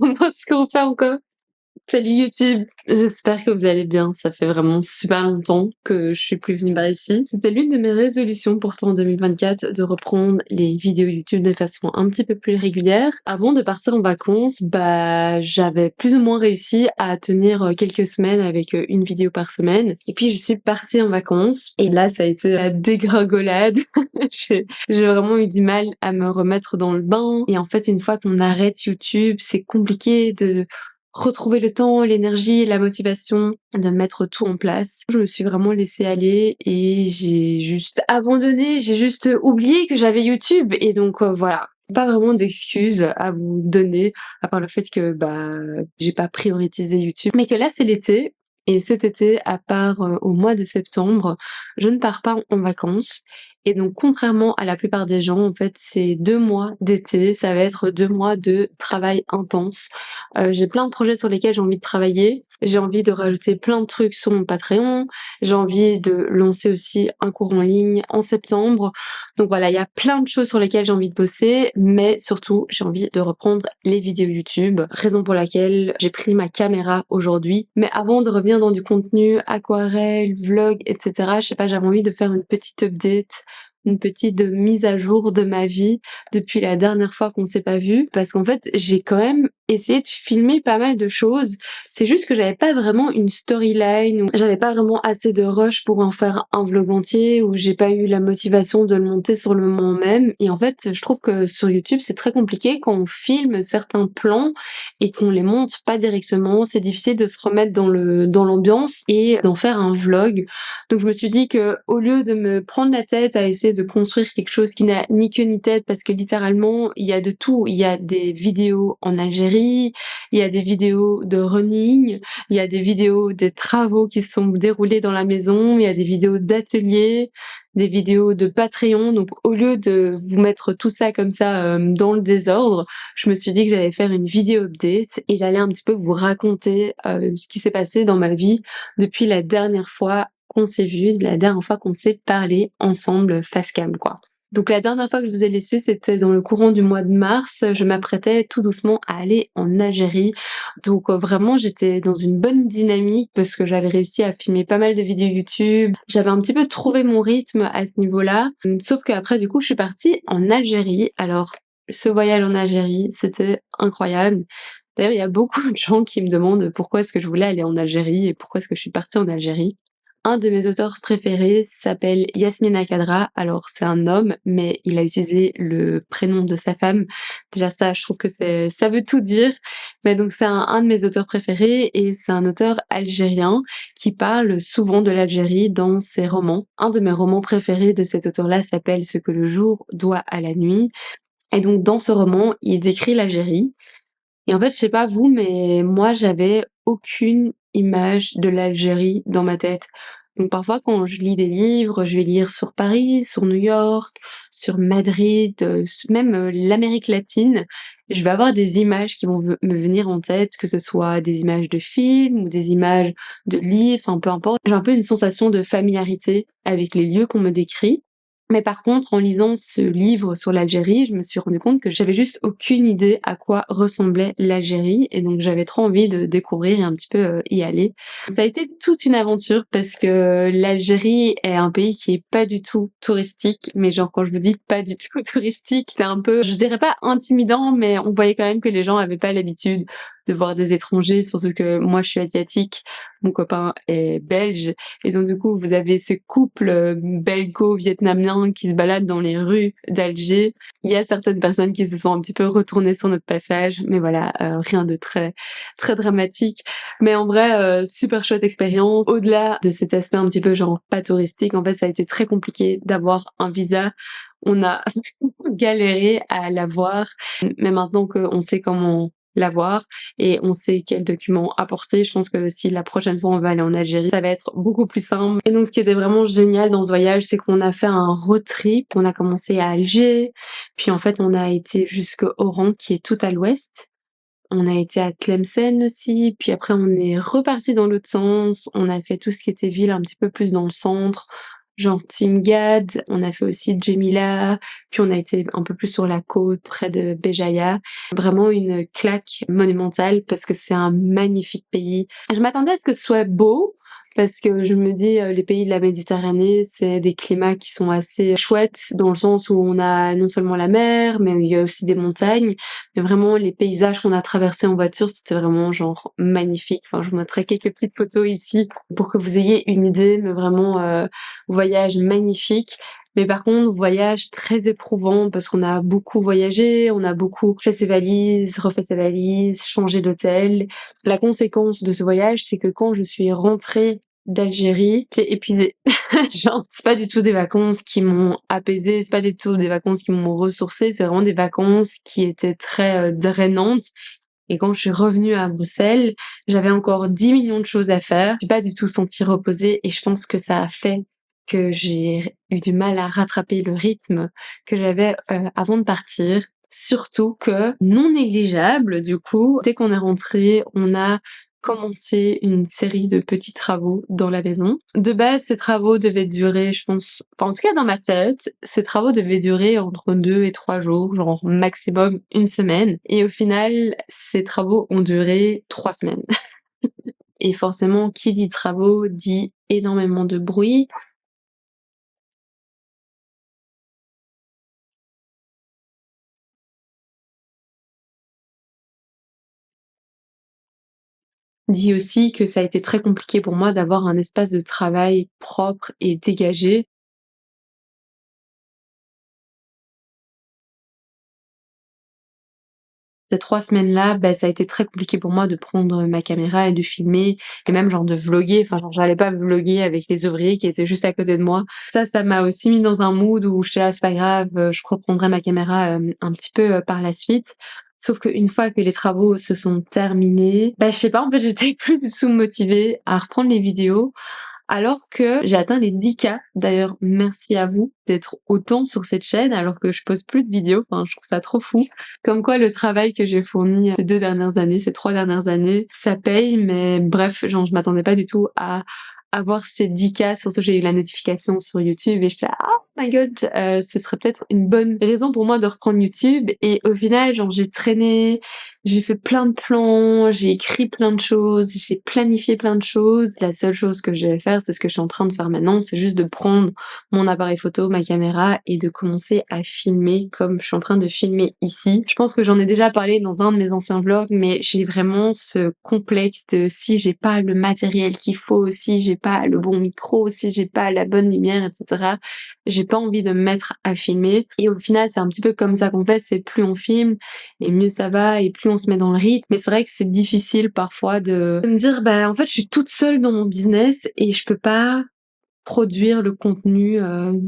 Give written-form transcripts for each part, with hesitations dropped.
ce qu'on fait encore. Salut YouTube, j'espère que vous allez bien. Ça fait vraiment super longtemps que je suis plus venue par ici. C'était l'une de mes résolutions pourtant en 2024 de reprendre les vidéos YouTube de façon un petit peu plus régulière. Avant de partir en vacances, j'avais plus ou moins réussi à tenir quelques semaines avec une vidéo par semaine. Et puis je suis partie en vacances et là ça a été la dégringolade. J'ai vraiment eu du mal à me remettre dans le bain. Et en fait, une fois qu'on arrête YouTube, c'est compliqué de retrouver le temps, l'énergie, la motivation de mettre tout en place. Je me suis vraiment laissée aller et j'ai juste abandonné, j'ai juste oublié que j'avais YouTube et donc voilà. Pas vraiment d'excuses à vous donner, à part le fait que j'ai pas prioritisé YouTube. Mais que là c'est l'été, et cet été, à part au mois de septembre, je ne pars pas en vacances. Et donc, contrairement à la plupart des gens, en fait, ces 2 mois d'été, ça va être 2 mois de travail intense. J'ai plein de projets sur lesquels j'ai envie de travailler. J'ai envie de rajouter plein de trucs sur mon Patreon. J'ai envie de lancer aussi un cours en ligne en septembre. Donc voilà, il y a plein de choses sur lesquelles j'ai envie de bosser, mais surtout, j'ai envie de reprendre les vidéos YouTube, raison pour laquelle j'ai pris ma caméra aujourd'hui. Mais avant de revenir dans du contenu aquarelle, vlog, etc., je sais pas, j'avais envie de faire une petite update, une petite mise à jour de ma vie depuis la dernière fois qu'on s'est pas vu, parce qu'en fait j'ai quand même essayé de filmer pas mal de choses. C'est juste que j'avais pas vraiment une storyline, ou j'avais pas vraiment assez de rush pour en faire un vlog entier, ou j'ai pas eu la motivation de le monter sur le moment même. Et en fait je trouve que sur YouTube c'est très compliqué quand on filme certains plans et qu'on les monte pas directement. C'est difficile de se remettre dans l'ambiance et d'en faire un vlog. Donc je me suis dit que au lieu de me prendre la tête à essayer de construire quelque chose qui n'a ni queue ni tête, parce que littéralement il y a de tout, il y a des vidéos en Algérie, il y a des vidéos de running, il y a des vidéos des travaux qui se sont déroulés dans la maison, il y a des vidéos d'ateliers, des vidéos de Patreon. Donc au lieu de vous mettre tout ça comme ça dans le désordre, je me suis dit que j'allais faire une vidéo update et j'allais un petit peu vous raconter ce qui s'est passé dans ma vie depuis la dernière fois qu'on s'est vu, la dernière fois qu'on s'est parlé ensemble face cam, quoi. Donc la dernière fois que je vous ai laissé, c'était dans le courant du mois de mars. Je m'apprêtais tout doucement à aller en Algérie. Donc vraiment, j'étais dans une bonne dynamique parce que j'avais réussi à filmer pas mal de vidéos YouTube. J'avais un petit peu trouvé mon rythme à ce niveau-là. Sauf qu'après, du coup, je suis partie en Algérie. Alors, ce voyage en Algérie, c'était incroyable. D'ailleurs, il y a beaucoup de gens qui me demandent pourquoi est-ce que je voulais aller en Algérie et pourquoi est-ce que je suis partie en Algérie. Un de mes auteurs préférés s'appelle Yasmina Khadra. Alors c'est un homme, mais il a utilisé le prénom de sa femme. Déjà ça, je trouve que ça veut tout dire. Mais donc c'est un de mes auteurs préférés et c'est un auteur algérien qui parle souvent de l'Algérie dans ses romans. Un de mes romans préférés de cet auteur-là s'appelle Ce que le jour doit à la nuit. Et donc dans ce roman, il décrit l'Algérie. Et en fait, je sais pas vous, mais moi, j'avais aucune image de l'Algérie dans ma tête. Donc parfois, quand je lis des livres, je vais lire sur Paris, sur New York, sur Madrid, même l'Amérique latine. Je vais avoir des images qui vont me venir en tête, que ce soit des images de films ou des images de livres, enfin peu importe. J'ai un peu une sensation de familiarité avec les lieux qu'on me décrit. Mais par contre, en lisant ce livre sur l'Algérie, je me suis rendu compte que j'avais juste aucune idée à quoi ressemblait l'Algérie et donc j'avais trop envie de découvrir et un petit peu y aller. Ça a été toute une aventure parce que l'Algérie est un pays qui est pas du tout touristique, mais genre quand je vous dis pas du tout touristique, c'est un peu, je dirais pas intimidant, mais on voyait quand même que les gens avaient pas l'habitude de voir des étrangers, surtout que moi je suis asiatique, mon copain est belge, et donc du coup vous avez ce couple belgo-vietnamien qui se balade dans les rues d'Alger. Il y a certaines personnes qui se sont un petit peu retournées sur notre passage, mais voilà, rien de très très dramatique. Mais en vrai, super chouette expérience. Au-delà de cet aspect un petit peu genre pas touristique, en fait ça a été très compliqué d'avoir un visa. On a galéré à l'avoir, mais maintenant qu'on sait comment l'avoir et on sait quels documents apporter, je pense que si la prochaine fois on va aller en Algérie, ça va être beaucoup plus simple. Et donc ce qui était vraiment génial dans ce voyage, c'est qu'on a fait un road trip. On a commencé à Alger, puis en fait on a été jusqu'au Oran qui est tout à l'ouest. On a été à Tlemcen aussi, puis après on est reparti dans l'autre sens. On a fait tout ce qui était ville un petit peu plus dans le centre, genre Timgad, on a fait aussi Djémila, puis on a été un peu plus sur la côte, près de Béjaïa. Vraiment une claque monumentale parce que c'est un magnifique pays. Je m'attendais à ce que ce soit beau, parce que je me dis, les pays de la Méditerranée, c'est des climats qui sont assez chouettes, dans le sens où on a non seulement la mer, mais il y a aussi des montagnes. Mais vraiment, les paysages qu'on a traversés en voiture, c'était vraiment genre magnifique. Enfin, je vous montrerai quelques petites photos ici pour que vous ayez une idée, mais vraiment, voyage magnifique. Mais par contre, voyage très éprouvant parce qu'on a beaucoup voyagé, on a beaucoup fait ses valises, refait ses valises, changé d'hôtel. La conséquence de ce voyage, c'est que quand je suis rentrée d'Algérie, j'étais épuisée. Genre, c'est pas du tout des vacances qui m'ont apaisée, c'est pas du tout des vacances qui m'ont ressourcée, c'est vraiment des vacances qui étaient très drainantes. Et quand je suis revenue à Bruxelles, j'avais encore 10 millions de choses à faire. Je suis pas du tout sentie reposée et je pense que ça a fait que j'ai eu du mal à rattraper le rythme que j'avais avant de partir. Surtout que, non négligeable du coup, dès qu'on est rentré, on a commencé une série de petits travaux dans la maison. De base, ces travaux devaient durer, je pense, enfin en tout cas dans ma tête, ces travaux devaient durer entre 2 et 3 jours, genre maximum une semaine. Et au final, ces travaux ont duré 3 semaines. Et forcément, qui dit travaux dit énormément de bruit, dit aussi que ça a été très compliqué pour moi d'avoir un espace de travail propre et dégagé. Ces 3 semaines-là, bah, ça a été très compliqué pour moi de prendre ma caméra et de filmer et même genre de vlogger. Enfin, genre, j'allais pas vlogger avec les ouvriers qui étaient juste à côté de moi. Ça m'a aussi mis dans un mood où j'étais là: «C'est pas grave, je reprendrai ma caméra, un petit peu, par la suite». Sauf qu'une fois que les travaux se sont terminés, bah, je sais pas, en fait, j'étais plus du tout motivée à reprendre les vidéos. Alors que j'ai atteint les 10 K. D'ailleurs, merci à vous d'être autant sur cette chaîne alors que je poste plus de vidéos. Enfin, je trouve ça trop fou. Comme quoi, le travail que j'ai fourni ces 2 dernières années, ces 3 dernières années, ça paye. Mais bref, genre, je m'attendais pas du tout à avoir ces 10 K. Surtout, j'ai eu la notification sur YouTube et j'étais là, oh my god, ce serait peut-être une bonne raison pour moi de reprendre YouTube. Et au final, genre, j'ai traîné, j'ai fait plein de plans, j'ai écrit plein de choses, j'ai planifié plein de choses. La seule chose que je vais faire, c'est ce que je suis en train de faire maintenant, c'est juste de prendre mon appareil photo, ma caméra et de commencer à filmer comme je suis en train de filmer ici. Je pense que j'en ai déjà parlé dans un de mes anciens vlogs, mais j'ai vraiment ce complexe de si j'ai pas le matériel qu'il faut, si j'ai pas le bon micro, si j'ai pas la bonne lumière, etc. J'ai pas envie de me mettre à filmer. Et au final, c'est un petit peu comme ça qu'on fait, c'est plus on filme, et mieux ça va et plus on se met dans le rythme. Mais c'est vrai que c'est difficile parfois de me dire bah en fait je suis toute seule dans mon business et je peux pas produire le contenu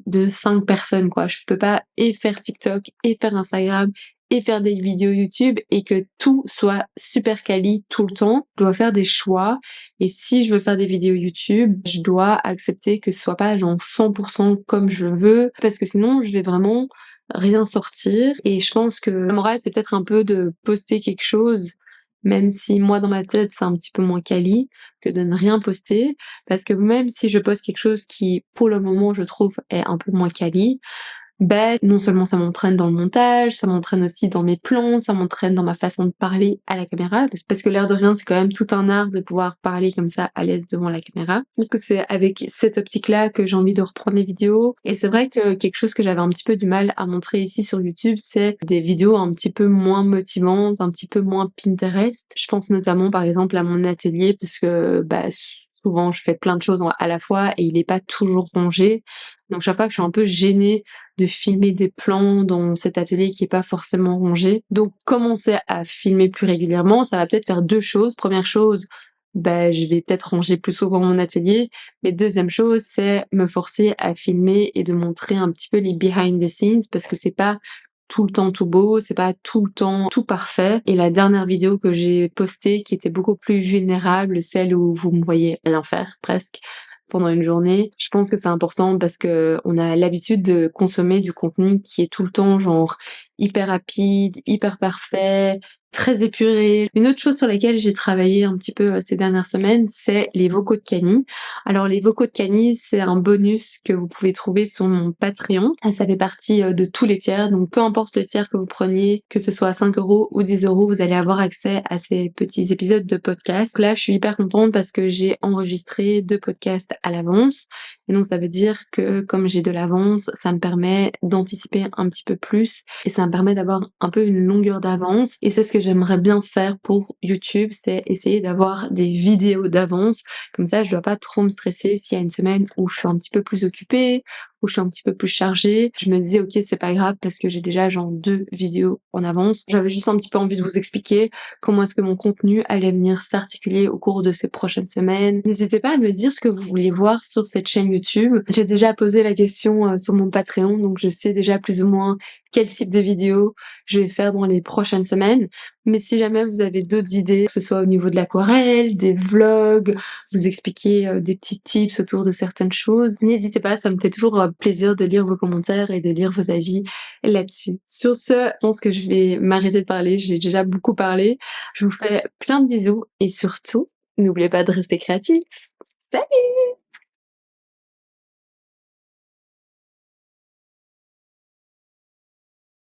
de 5 personnes quoi. Je peux pas et faire TikTok et faire Instagram et faire des vidéos YouTube et que tout soit super quali tout le temps. Je dois faire des choix et si je veux faire des vidéos YouTube, je dois accepter que ce soit pas genre 100% comme je veux parce que sinon je vais vraiment rien sortir et je pense que la morale c'est peut-être un peu de poster quelque chose même si moi dans ma tête c'est un petit peu moins quali que de ne rien poster parce que même si je poste quelque chose qui pour le moment je trouve est un peu moins quali, ben non seulement ça m'entraîne dans le montage, ça m'entraîne aussi dans mes plans, ça m'entraîne dans ma façon de parler à la caméra, parce que l'air de rien, c'est quand même tout un art de pouvoir parler comme ça à l'aise devant la caméra. Parce que c'est avec cette optique-là que j'ai envie de reprendre les vidéos. Et c'est vrai que quelque chose que j'avais un petit peu du mal à montrer ici sur YouTube, c'est des vidéos un petit peu moins motivantes, un petit peu moins Pinterest. Je pense notamment par exemple à mon atelier, parce que bah, souvent je fais plein de choses à la fois et il n'est pas toujours rangé. Donc chaque fois que je suis un peu gênée de filmer des plans dans cet atelier qui est pas forcément rangé. Donc commencer à filmer plus régulièrement, ça va peut-être faire 2 choses. Première chose, bah, je vais peut-être ranger plus souvent mon atelier. Mais deuxième chose, c'est me forcer à filmer et de montrer un petit peu les behind the scenes parce que c'est pas tout le temps tout beau, c'est pas tout le temps tout parfait. Et la dernière vidéo que j'ai postée, qui était beaucoup plus vulnérable, celle où vous me voyez rien faire presque pendant une journée, je pense que c'est important parce que on a l'habitude de consommer du contenu qui est tout le temps genre hyper rapide, hyper parfait, très épuré. Une autre chose sur laquelle j'ai travaillé un petit peu, ces dernières semaines, c'est les vocaux de Kani. Alors les vocaux de Kani, c'est un bonus que vous pouvez trouver sur mon Patreon. Ça fait partie, de tous les tiers, donc peu importe le tiers que vous preniez, que ce soit 5 € ou 10 €, vous allez avoir accès à ces petits épisodes de podcast. Là, je suis hyper contente parce que j'ai enregistré 2 podcasts à l'avance et donc ça veut dire que comme j'ai de l'avance, ça me permet d'anticiper un petit peu plus et ça me permet d'avoir un peu une longueur d'avance et c'est ce que j'aimerais bien faire pour YouTube, c'est essayer d'avoir des vidéos d'avance. Comme ça, je dois pas trop me stresser s'il y a une semaine où je suis un petit peu plus occupée, où je suis un petit peu plus chargée. Je me disais: «OK, c'est pas grave parce que j'ai déjà genre 2 vidéos en avance». J'avais juste un petit peu envie de vous expliquer comment est-ce que mon contenu allait venir s'articuler au cours de ces prochaines semaines. N'hésitez pas à me dire ce que vous voulez voir sur cette chaîne YouTube. J'ai déjà posé la question, sur mon Patreon, donc je sais déjà plus ou moins quel type de vidéo je vais faire dans les prochaines semaines. Mais si jamais vous avez d'autres idées, que ce soit au niveau de l'aquarelle, des vlogs, vous expliquer des petits tips autour de certaines choses, n'hésitez pas, ça me fait toujours plaisir de lire vos commentaires et de lire vos avis là-dessus. Sur ce, je pense que je vais m'arrêter de parler, j'ai déjà beaucoup parlé. Je vous fais plein de bisous et surtout, n'oubliez pas de rester créatif. Salut!